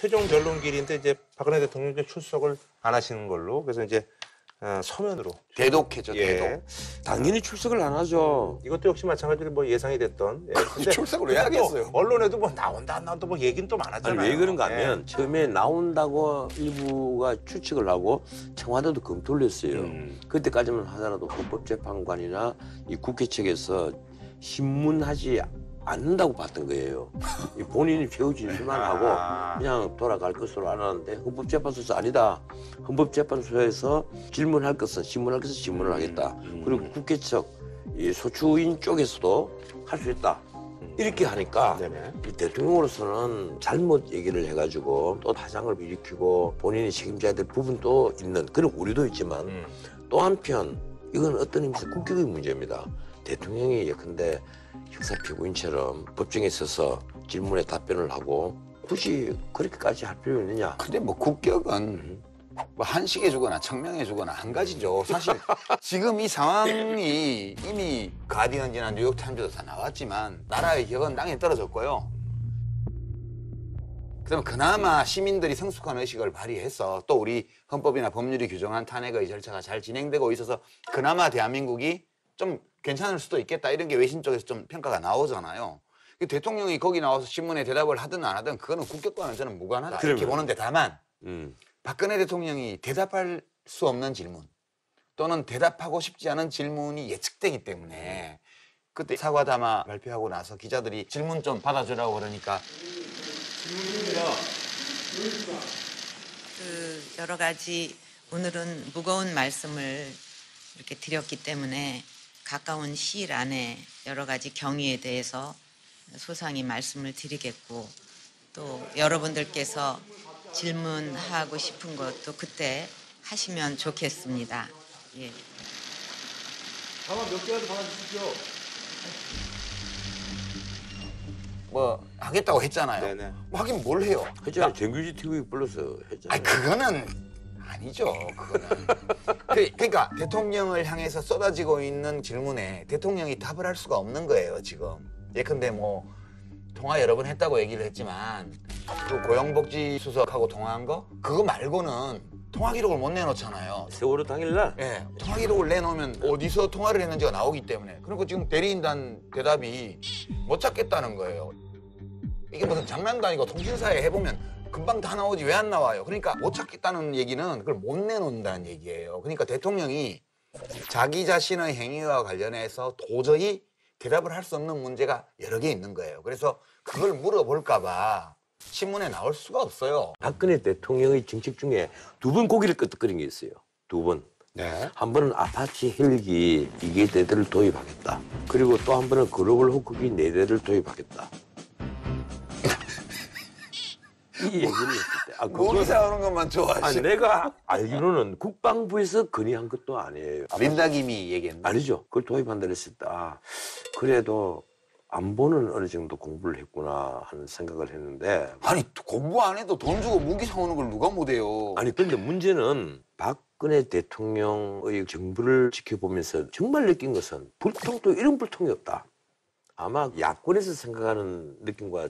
최종 변론길인데 이제 박근혜 대통령 이제 출석을 안 하시는 걸로 그래서 이제 서면으로 대독해죠. 예. 대독. 당연히 출석을 안 하죠. 이것도 역시 마찬가지로 뭐 예상이 됐던 근데 출석을 왜 하겠어요? 언론에도 뭐 나온다 안 나온다 뭐 얘기는 또 많았잖아요. 아니 왜 그런가 하면 처음에 나온다고 일부가 추측을 하고 청와대도 검토를 했어요. 그때까지만 하더라도 헌법재판관이나 이 국회 측에서 신문하지 않는다고 봤던 거예요. 이 본인이 최후 진술만 하고 그냥 돌아갈 것으로 알았는데 헌법재판소에서 아니다. 헌법재판소에서 질문할 것은 신문할 것은 신문을 하겠다. 그리고 국회 측 이 소추인 쪽에서도 할 수 있다. 이렇게 하니까 네네. 이 대통령으로서는 잘못 얘기를 해가지고 또 파장을 일으키고 본인이 책임져야 될 부분도 있는 그런 우려도 있지만 또 한편 이건 어떤 의미에서 국격의 문제입니다. 대통령이 예컨대 형사피고인처럼 법정에 서서 질문에 답변을 하고 굳이 그렇게까지 할 필요 있느냐. 근데 뭐 국격은 뭐 한식해 주거나 청명해 주거나 한 가지죠. 사실 지금 이 상황이 이미 가디언지나 뉴욕타임즈도 다 나왔지만 나라의 격은 땅에 떨어졌고요. 그러면 그나마 시민들이 성숙한 의식을 발휘해서 또 우리 헌법이나 법률이 규정한 탄핵의 절차가 잘 진행되고 있어서 그나마 대한민국이 좀 괜찮을 수도 있겠다 이런 게 외신 쪽에서 좀 평가가 나오잖아요. 대통령이 거기 나와서 신문에 대답을 하든 안 하든 그거는 국격과는 저는 무관하다 이렇게 보는데 다만 박근혜 대통령이 대답할 수 없는 질문 또는 대답하고 싶지 않은 질문이 예측되기 때문에 그때 사과담화 발표하고 나서 기자들이 질문 좀 받아주라고 그러니까 질문입니다. 여러 가지 오늘은 무거운 말씀을 이렇게 드렸기 때문에 가까운 시일 안에 여러 가지 경위에 대해서 소상히 말씀을 드리겠고 또 여러분들께서 질문하고 싶은 것도 그때 하시면 좋겠습니다. 예. 다만 몇 개라도 받아주십시오. 뭐 하겠다고 했잖아요. 네네. 뭐 하긴 뭘 해요? 했잖아요. 정규직 TV 불러서 했잖아요. 아니 그거는 아니죠. 그거는. 그러니까 대통령을 향해서 쏟아지고 있는 질문에 대통령이 답을 할 수가 없는 거예요 지금. 예컨대 뭐 통화 여러 번 했다고 얘기를 했지만 그 고용복지수석하고 통화한 거 그거 말고는 통화 기록을 못 내놓잖아요. 세월호 당일날 예, 통화 기록을 내놓으면 어디서 통화를 했는지가 나오기 때문에. 그리고 지금 대리인단 대답이 못 찾겠다는 거예요. 이게 무슨 장난도 아니고 통신사에 해보면 금방 다 나오지 왜 안 나와요? 그러니까 못 찾겠다는 얘기는 그걸 못 내놓는다는 얘기예요. 그러니까 대통령이 자기 자신의 행위와 관련해서 도저히 대답을 할 수 없는 문제가 여러 개 있는 거예요. 그래서 그걸 물어볼까 봐 신문에 나올 수가 없어요. 박근혜 대통령의 정책 중에 두 번 고기를 끄덕거린 게 있어요. 두 번. 네. 한 번은 아파치 헬기 2개 대를 도입하겠다. 그리고 또 한 번은 글로벌 호크기 4대를 도입하겠다. 이 얘기를 했을 때. 고기 사오는 것만 좋아하시. 아니 내가 알기로는 국방부에서 건의한 것도 아니에요. 린다김이 얘기했나? 아니죠. 그걸 도입한다 했을 때 그래도 안보는 어느 정도 공부를 했구나 하는 생각을 했는데 아니 공부 안 해도 돈 주고 무기 사오는 걸 누가 못해요? 아니 근데 문제는 박근혜 대통령의 정부를 지켜보면서 정말 느낀 것은 불통도 이런 불통이 없다. 아마 야권에서 생각하는 느낌과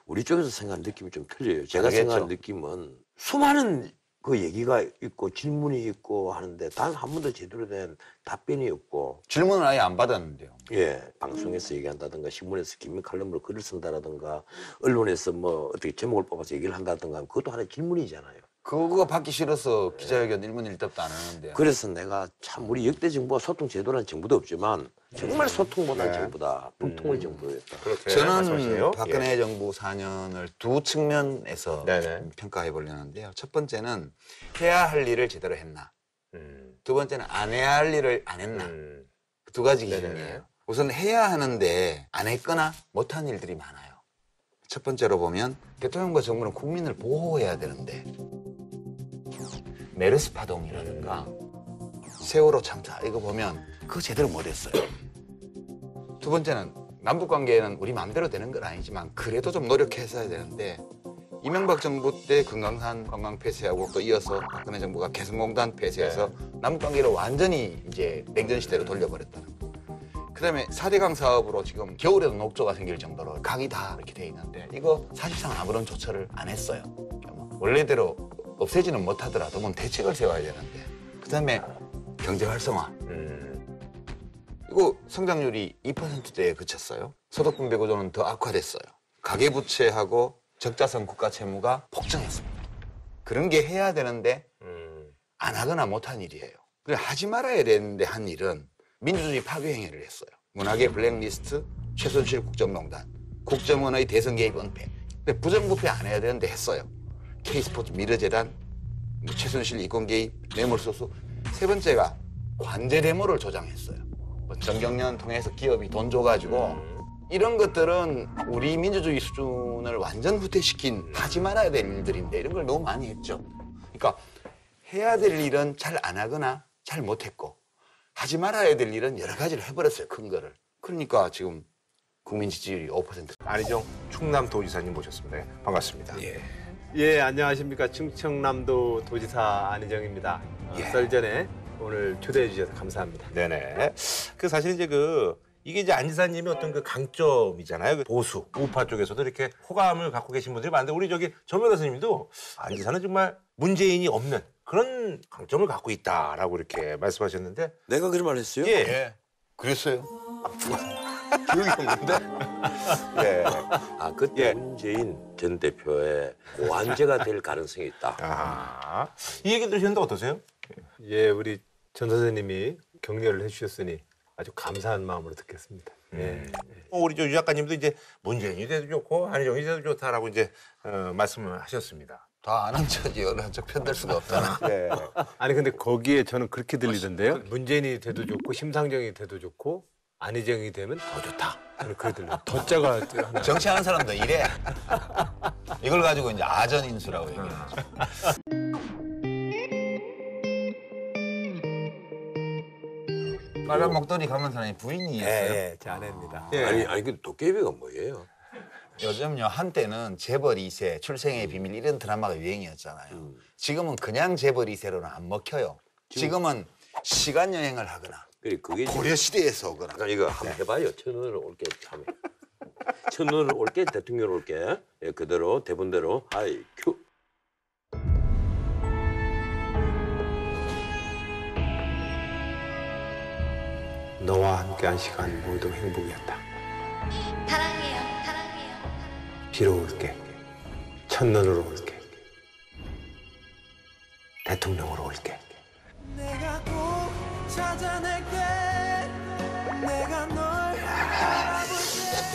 우리 쪽에서 생각하는 느낌이 좀 틀려요. 제가 다르겠죠. 생각하는 느낌은 수많은 그 얘기가 있고 질문이 있고 하는데 단 한 번도 제대로 된 답변이 없고 질문을 아예 안 받았는데요. 예, 방송에서 얘기한다든가 신문에서 긴밀 칼럼으로 글을 쓴다라든가 언론에서 뭐 어떻게 제목을 뽑아서 얘기를 한다든가 그것도 하나의 질문이잖아요. 그거 받기 싫어서 기자회견 1분 1답도 안 하는데. 그래서 내가 참 우리 역대 정부가 소통 제도라는 정부도 없지만 정말 소통보다는 정부다. 불통의 정부였다. 그렇게 저는 말씀하시네요. 박근혜 정부 4년을 두 측면에서 네네. 평가해 보려는데요. 첫 번째는 해야 할 일을 제대로 했나. 두 번째는 안 해야 할 일을 안 했나. 그 두 가지 네네네. 기준이에요. 우선 해야 하는데 안 했거나 못한 일들이 많아요. 첫 번째로 보면 대통령과 정부는 국민을 보호해야 되는데 메르스 파동이라든가 세월호 참사 이거 보면 그거 제대로 못했어요. 두 번째는 남북관계는 우리 마음대로 되는 건 아니지만 그래도 좀 노력해서 해야 되는데 이명박 정부 때 금강산 관광 폐쇄하고 또 이어서 박근혜 정부가 개성공단 폐쇄해서 남북관계를 완전히 이제 냉전 시대로 돌려버렸다는 거. 그다음에 4대강 사업으로 지금 겨울에도 녹조가 생길 정도로 강이 다 이렇게 돼 있는데 이거 사실상 아무런 조처를 안 했어요. 원래대로 없애지는 못하더라도 뭔 대책을 세워야 되는데 그다음에 경제 활성화. 이거 성장률이 2%대에 그쳤어요. 소득분배 구조는 더 악화됐어요. 가계부채하고 적자성 국가 채무가 폭증했습니다. 그런 게 해야 되는데 안 하거나 못한 일이에요. 그래 하지 말아야 되는데 한 일은 민주주의 파괴 행위를 했어요. 문학의 블랙리스트, 최순실 국정농단, 국정원의 대선 개입 은폐. 근데 부정부패 안 해야 되는데 했어요. K스포츠 미르재단, 최순실 이권 개입, 뇌물수수. 세 번째가 관제 데모를 조장했어요. 정경련 통해서 기업이 돈 줘가지고 이런 것들은 우리 민주주의 수준을 완전 후퇴시킨 하지 말아야 될 일들인데 이런 걸 너무 많이 했죠. 그러니까 해야 될 일은 잘 안 하거나 잘 못했고 하지 말아야 될 일은 여러 가지를 해버렸어요. 큰 거를. 그러니까 지금 국민 지지율이 5%. 안희정 충남도지사님 모셨습니다. 반갑습니다. 예, 안녕하십니까. 충청남도 도지사 안희정입니다. 썰 전에 오늘 초대해 주셔서 감사합니다. 네네. 그 사실 이제 이게 이제 안 지사님의 어떤 그 강점이잖아요. 그 보수, 우파 쪽에서도 이렇게 호감을 갖고 계신 분들이 많은데 우리 정 변호사님도 안 지사는 정말 문재인이 없는 그런 강점을 갖고 있다라고 이렇게 말씀하셨는데 내가 그런 말 했어요? 예. 그랬어요? 기억이 없는데? 예. 아, 그때 예. 문재인 전 대표의 고환제가 될 가능성이 있다. 아, 이 얘기 들으셨는데 어떠세요? 예, 우리 전 선생님이 격려를 해주셨으니 아주 감사한 마음으로 듣겠습니다. 예. 우리 유 작가님도 이제 문재인이 돼도 좋고 안희정이 돼도 좋다라고 이제 말씀을 하셨습니다. 다 안 한 척이 어느 한쪽 편들 수가 없잖아. 네. 아니 근데 거기에 저는 그렇게 들리던데요. 문재인이 돼도 좋고 심상정이 돼도 좋고 안희정이 되면 더 좋다. 저는 그렇게 들려요. 더자가 하나. 정치하는 사람도 이래. 이걸 가지고 이제 아전인수라고 얘기하죠. 빨간 목도리 감은 사람이 부인이었어요. 예, 제 아내입니다. 아니 그 도깨비가 뭐예요? 요즘요 한때는 재벌 2세, 출생의 비밀 이런 드라마가 유행이었잖아요. 지금은 그냥 재벌 2세로는 안 먹혀요. 지금은 시간 여행을 하거나 그게 고려 시대에서 오거나. 잠깐 이거 한번 해봐요. 천원을 올게 참. 천원을 올게 대통령 올게. 예, 그대로 대본대로 하이 큐. 너와 함께한 시간 모두 행복이었다. 사랑해요, 사랑해요. 비로 올게. 첫눈으로 올게. 대통령으로 올게. 내가 꼭 찾아낼게. 내가 널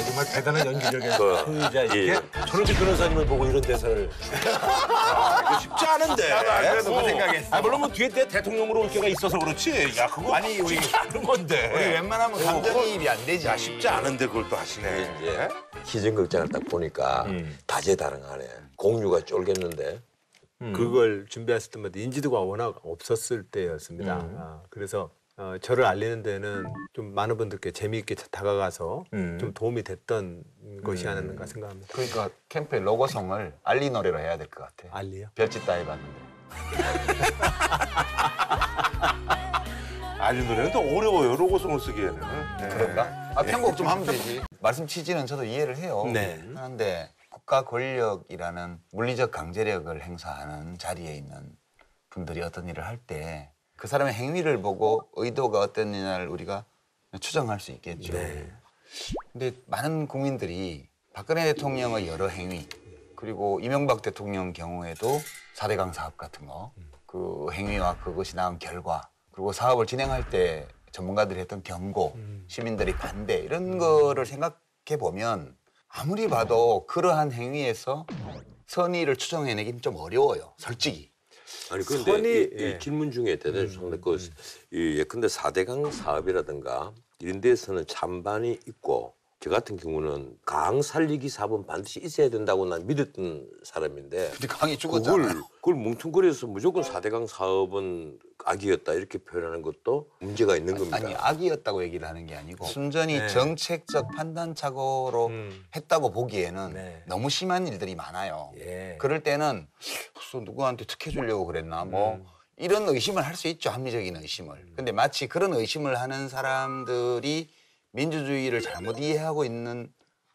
정말 대단한 연기력의 그, 소유자 이렇게 예. 전원주 변호사님을 보고 이런 대사를 이거 쉽지 않은데. 그래도 그 생각했어. 물론 뭐 뒤에 대통령으로 올 게가 있어서 그렇지. 야 그거 아니, 우리- 쉽지 않은 건데. 우리 웬만하면 감정이입이 안 되지. 야 쉽지 않은데 그걸 또 하시네. 이제 희생극장을 딱 보니까 다재다능하네. 공유가 쫄겠는데. 그걸 준비했을 때마다 인지도가 워낙 없었을 때였습니다. 그래서 저를 알리는 데는 좀 많은 분들께 재미있게 다가가서 좀 도움이 됐던 것이 아닌가 생각합니다. 그러니까 캠페인 로고송을 알리 노래로 해야 될 것 같아. 알리요? 별짓 다 해봤는데. 알리 노래는 또 어려워요. 로고송을 쓰기에는. 네. 그런가? 아, 편곡 좀 하면 되지. 말씀 취지는 저도 이해를 해요. 네. 그런데 국가 권력이라는 물리적 강제력을 행사하는 자리에 있는 분들이 어떤 일을 할 때 그 사람의 행위를 보고 의도가 어땠느냐를 우리가 추정할 수 있겠죠. 근데 많은 국민들이 박근혜 대통령의 여러 행위 그리고 이명박 대통령 경우에도 4대강 사업 같은 거 그 행위와 그것이 낳은 결과 그리고 사업을 진행할 때 전문가들이 했던 경고, 시민들이 반대 이런 거를 생각해 보면 아무리 봐도 그러한 행위에서 선의를 추정해내기는 좀 어려워요. 솔직히. 아니 그런데 선이- 이 예. 질문 중에 대단히 좋은데 예컨대 4대강 사업이라든가 이런 데서는 찬반이 있고 저 같은 경우는 강 살리기 사업은 반드시 있어야 된다고 난 믿었던 사람인데 근데 강이 죽었잖아요. 그걸 뭉뚱그려서 무조건 4대강 사업은 악이었다 이렇게 표현하는 것도 문제가 있는 겁니다. 아니 악이었다고 얘기를 하는 게 아니고 순전히 네. 정책적 판단착오로 했다고 보기에는 네. 너무 심한 일들이 많아요. 예. 그럴 때는 무슨 누구한테 특혜 주려고 그랬나 뭐 이런 의심을 할 수 있죠. 합리적인 의심을. 근데 마치 그런 의심을 하는 사람들이 민주주의를 잘못 이해하고 있는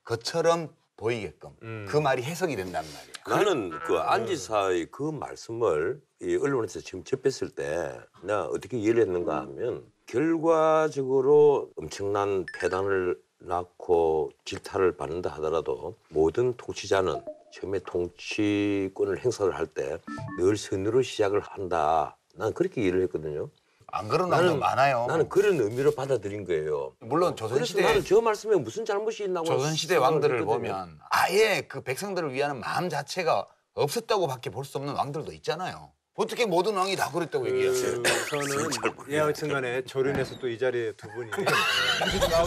것처럼 보이게끔 그 말이 해석이 된단 말이에요. 나는 그 안지사의 그 말씀을 이 언론에서 지금 접했을 때 내가 어떻게 이해를 했는가 하면 결과적으로 엄청난 폐단을 낳고 질타를 받는다 하더라도 모든 통치자는 처음에 통치권을 행사를 할 때 늘 선으로 시작을 한다. 난 그렇게 이해를 했거든요. 안 그런 나라도 많아요. 나는 그런 의미로 받아들인 거예요. 물론 그래서 조선시대 나는 저 말씀에 무슨 잘못이 있나고 조선시대 생각을 왕들을 했거든요. 보면 아예 그 백성들을 위하는 마음 자체가 없었다고밖에 볼 수 없는 왕들도 있잖아요. 어떻게 모든 왕이 다 그랬다고 얘기했어요? 저는 여하튼간에 조련에서 또 이 자리에 두 분이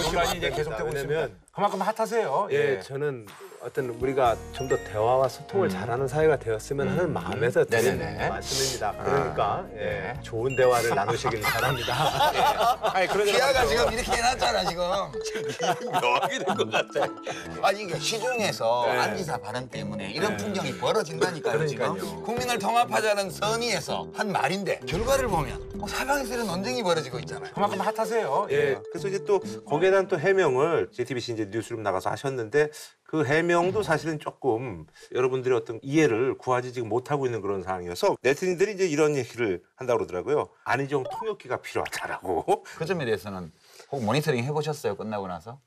시간이 이제 계속되고 있으면 그만큼 핫하세요. 예, 저는 어떤 우리가 좀 더 대화와 소통을 잘하는 사회가 되었으면 하는 마음에서 드리는 네네네. 말씀입니다. 그러니까 예, 좋은 대화를 나누시길 바랍니다. 아니 그런 기아가 지금 이렇게 해놨잖아 지금. 묘하게 된 것 같아. 아니 이게 시중에서 안지사 발언 때문에 이런 풍경이 벌어진다니까요. 지금 국민을 통합하자는 선의에서 한 말인데 결과를 보면 사방에서 이런 논쟁이 벌어지고 있잖아요. 그만큼 핫하세요. 예. 그래서 이제 또 거기에 대한 또 해명을 JTBC 이제 뉴스룸 나가서 하셨는데 그 해명도 사실은 조금 여러분들의 어떤 이해를 구하지 지금 못하고 있는 그런 상황이어서 네티즌들이 이제 이런 얘기를 한다고 그러더라고요. 안희정 통역기가 필요하다라고. 그 점에 대해서는 혹 모니터링 해보셨어요? 끝나고 나서?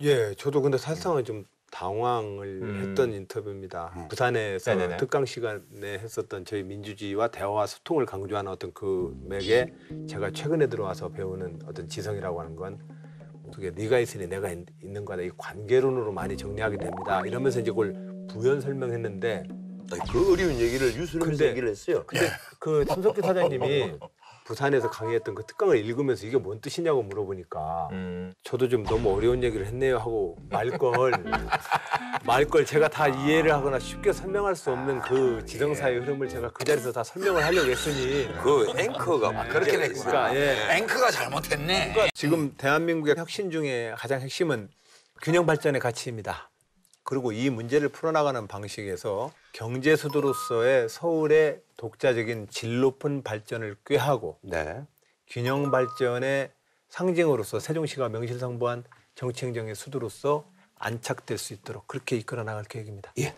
예, 저도 근데 사실상은 좀 당황을 했던 인터뷰입니다. 부산에서 네네네. 특강 시간에 했었던 저희 민주주의와 대화와 소통을 강조하는 어떤 그 맥에 제가 최근에 들어와서 배우는 어떤 지성이라고 하는 건 어떻게 네가 있으니 내가 있는 거다. 이 관계론으로 많이 정리하게 됩니다. 이러면서 이제 그걸 부연 설명했는데 그 어려운 얘기를 뉴스룸에서 근데- 얘기를 했어요. 근데 그 손석규 사장님이 부산에서 강의했던 그 특강을 읽으면서 이게 뭔 뜻이냐고 물어보니까 저도 좀 너무 어려운 얘기를 했네요 하고 말 걸 제가 다 이해를 하거나 쉽게 설명할 수 없는 그 지성사의 흐름을 제가 그 자리에서 다 설명을 하려고 했으니 그 앵커가 그렇게 됐구나. 그러니까 예. 앵커가 잘못했네. 지금 대한민국의 혁신 중에 가장 핵심은 균형 발전의 가치입니다. 그리고 이 문제를 풀어나가는 방식에서 경제 수도로서의 서울의 독자적인 질 높은 발전을 꾀하고 네. 균형 발전의 상징으로서 세종시가 명실상부한 정치행정의 수도로서 안착될 수 있도록 그렇게 이끌어 나갈 계획입니다. 예.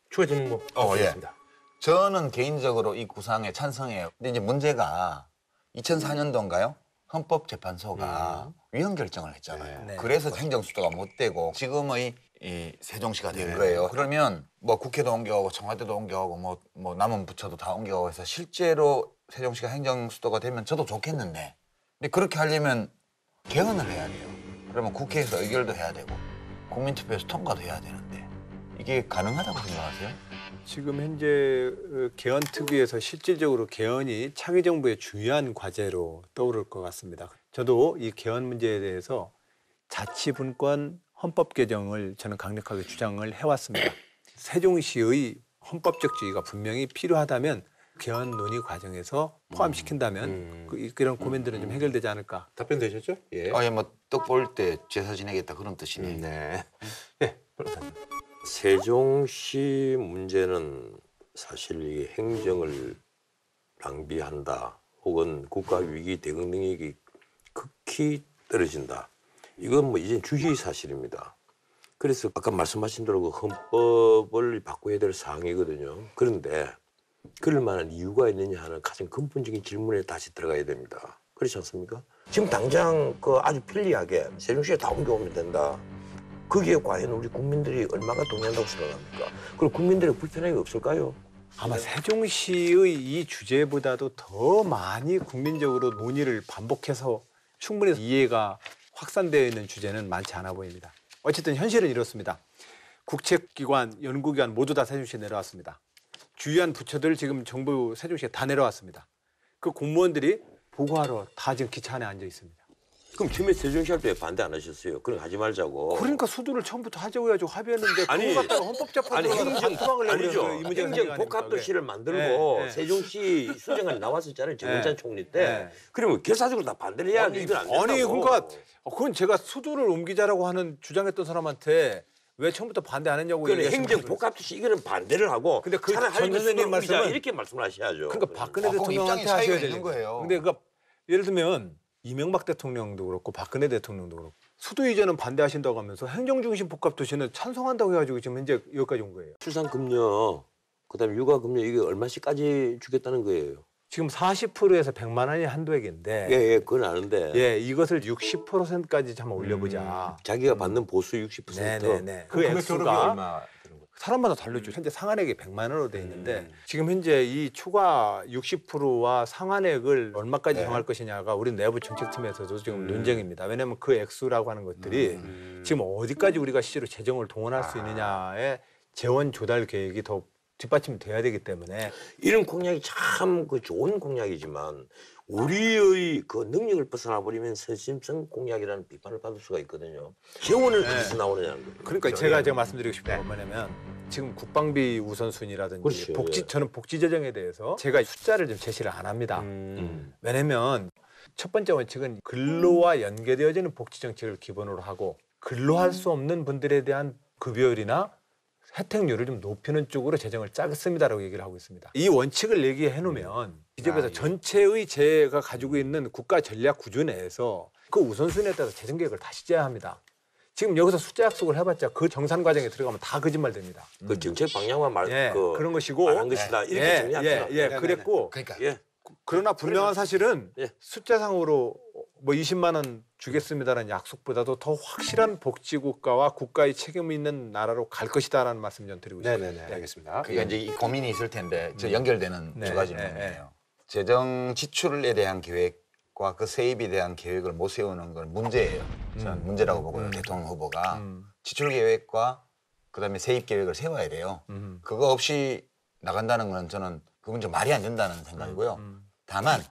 추가 질문 뭐 예. 있습니다. 저는 개인적으로 이 구상에 찬성해요. 근데 이제 문제가 2004년도인가요? 헌법재판소가 위헌 결정을 했잖아요. 네. 그래서 행정수도가 못 되고 지금의 이 세종시가 된 거예요. 그러면 뭐 국회도 옮겨가고 청와대도 옮겨가고 뭐 남은 부처도 다 옮겨가고 해서 실제로 세종시가 행정수도가 되면 저도 좋겠는데 근데 그렇게 하려면 개헌을 해야 돼요. 그러면 국회에서 의결도 해야 되고 국민투표에서 통과도 해야 되는데 이게 가능하다고 생각하세요? 지금 현재 개헌 특위에서 실질적으로 개헌이 차기 정부의 중요한 과제로 떠오를 것 같습니다. 저도 이 개헌 문제에 대해서 자치분권 헌법 개정을 저는 강력하게 주장을 해왔습니다. 세종시의 헌법적 지위가 분명히 필요하다면 개헌 논의 과정에서 포함시킨다면 이런 고민들은 좀 해결되지 않을까. 답변 되셨죠? 예. 아예 뭐 떡 볼 때 제사 지내겠다 그런 뜻이네. 네. 네. 변호사님. 세종시 문제는 사실 이 행정을 낭비한다 혹은 국가 위기 대응 능력이 극히 떨어진다. 이건 뭐 이제 주지의 사실입니다. 그래서 아까 말씀하신 대로 그 헌법을 바꿔야 될 사항이거든요. 그런데 그럴 만한 이유가 있느냐 하는 가장 근본적인 질문에 다시 들어가야 됩니다. 그렇지 않습니까? 지금 당장 그 아주 편리하게 세종시에 다 옮겨오면 된다. 거기에 과연 우리 국민들이 얼마나 동의한다고 생각합니까? 그리고 국민들의 불편함이 없을까요? 아마 세종시의 이 주제보다도 더 많이 국민적으로 논의를 반복해서 충분히 이해가 확산되어 있는 주제는 많지 않아 보입니다. 어쨌든 현실은 이렇습니다. 국책기관, 연구기관 모두 다 세종시에 내려왔습니다. 주요한 부처들 지금 정부 세종시에 다 내려왔습니다. 그 공무원들이 보고하러 다 지금 기차 안에 앉아 있습니다. 그럼 처음에 세종시 할 때 반대 안 하셨어요? 그런 거 하지 말자고. 그러니까 수도를 처음부터 하자고 해가지고 합의했는데 아니, 그거 갖다가 헌법재판소로 행정, 아니죠. 이 문제가 행정 복합도시를 만들고 네. 세종시 수정안이 나왔었잖아요. 정은찬 총리 때. 네. 그러면 결사적으로 다 반대를 해야 하는데 이건 안 된다고. 아니 그러니까 그건 제가 수도를 옮기자라고 하는 주장했던 사람한테 왜 처음부터 반대 안 했냐고 그건 얘기하시는 행정 분들. 복합도시 이거는 반대를 하고 근데 그 차라리 전 선생님 말씀은 이렇게 말씀을 하셔야죠. 그러니까 박근혜 그럼 대통령한테 입장이 차이가 하셔야 있는 되는 거예요. 근데 그러니까 예를 들면 이명박 대통령도 그렇고 박근혜 대통령도 그렇고 수도 이전은 반대하신다고 하면서 행정중심 복합도시는 찬성한다고 해가지고 지금 현재 여기까지 온 거예요. 출산급여 그다음에 육아금융 이게 얼마씩까지 주겠다는 거예요? 지금 40%에서 100만 원이 한도액인데 예, 그건 아는데. 예, 이것을 60%까지 한번 올려보자. 자기가 받는 보수 60%. 네네네. 그 금액적으로 액수가 얼마 드는 거예요? 사람마다 다르죠. 현재 상한액이 100만 원으로 돼 있는데 지금 현재 이 초과 60%와 상한액을 얼마까지 정할 것이냐가 우리 내부 정책팀에서도 지금 논쟁입니다. 왜냐하면 그 액수라고 하는 것들이 지금 어디까지 우리가 실제로 재정을 동원할 수 있느냐에 재원 조달 계획이 더 뒷받침이 돼야 되기 때문에 이런 공약이 참 그 좋은 공약이지만 우리의 그 능력을 벗어나 버리면 선심성 공약이라는 비판을 받을 수가 있거든요. 재원을 어디서 나오느냐는 거예요. 그러니까 제가 말씀드리고 싶은 건 뭐냐면 지금 국방비 우선순위라든지 그렇죠. 복지 저는 복지 재정에 대해서 제가 숫자를 좀 제시를 안 합니다. 왜냐면 첫 번째 원칙은 근로와 연계되어지는 복지 정책을 기본으로 하고 근로할 수 없는 분들에 대한 급여율이나 혜택률을 좀 높이는 쪽으로 재정을 짜겠습니다라고 얘기를 하고 있습니다. 이 원칙을 얘기해 놓으면 기재부에서 전체의 제가 가지고 있는 국가 전략 구조 내에서 그 우선순위에 따라서 재정 계획을 다시 짜야 합니다. 지금 여기서 숫자 약속을 해봤자 그 정산 과정에 들어가면 다 거짓말 됩니다. 그 정책 방향만 그런 것이고 말한 것이다. 이렇게 정리합시다. 그랬고 그러니까 그러나 분명한 사실은 예. 숫자상으로 뭐 20만 원 주겠습니다라는 약속보다도 더 확실한 복지국가와 국가의 책임이 있는 나라로 갈 것이다라는 말씀 좀 드리고 싶습니다. 네네네, 알겠습니다. 그게 이제 이 고민이 있을 텐데 저 연결되는 네, 두 가지 네, 질문이에요. 재정 지출에 대한 계획과 그 세입에 대한 계획을 못 세우는 건 문제예요. 저는 문제라고 보고요. 대통령 후보가 지출 계획과 그다음에 세입 계획을 세워야 돼요. 그거 없이 나간다는 건 저는 그건 좀 말이 안 된다는 생각이고요. 다만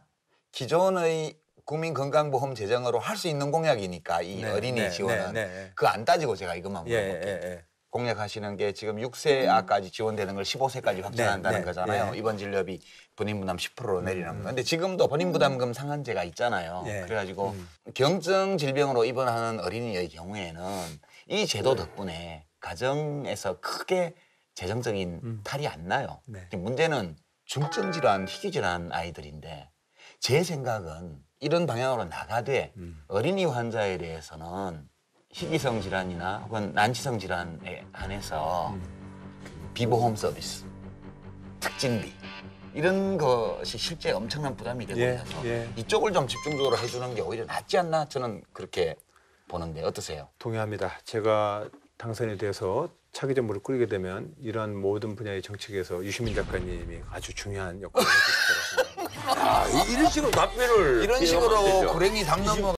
기존의 국민건강보험 재정으로 할 수 있는 공약이니까 이 어린이 지원은 그거 안 따지고 제가 이것만 물어볼게요. 공약하시는 게 지금 6세아까지 지원되는 걸 15세까지 확장한다는 거잖아요. 입원 진료비 본인부담 10%로 내리는 거. 근데 지금도 본인부담금 상한제가 있잖아요. 그래가지고 경증 질병으로 입원하는 어린이의 경우에는 이 제도 덕분에 가정에서 크게 재정적인 탈이 안 나요. 문제는 중증 질환, 희귀 질환 아이들인데 제 생각은 이런 방향으로 나가되 어린이 환자에 대해서는 희귀성 질환이나 혹은 난치성 질환에 한해서 비보험 서비스, 특징비 이런 것이 실제 엄청난 부담이 되고 있어서 이쪽을 좀 집중적으로 해주는 게 오히려 낫지 않나 저는 그렇게 보는데 어떠세요? 동의합니다. 제가 당선이 돼서 차기 정부를 꾸리게 되면 이러한 모든 분야의 정책에서 유시민 작가님이 아주 중요한 역할을 해주실 거라고 생각합니다. 이런 식으로 답변을 이런 식으로 고랭이 담 넘어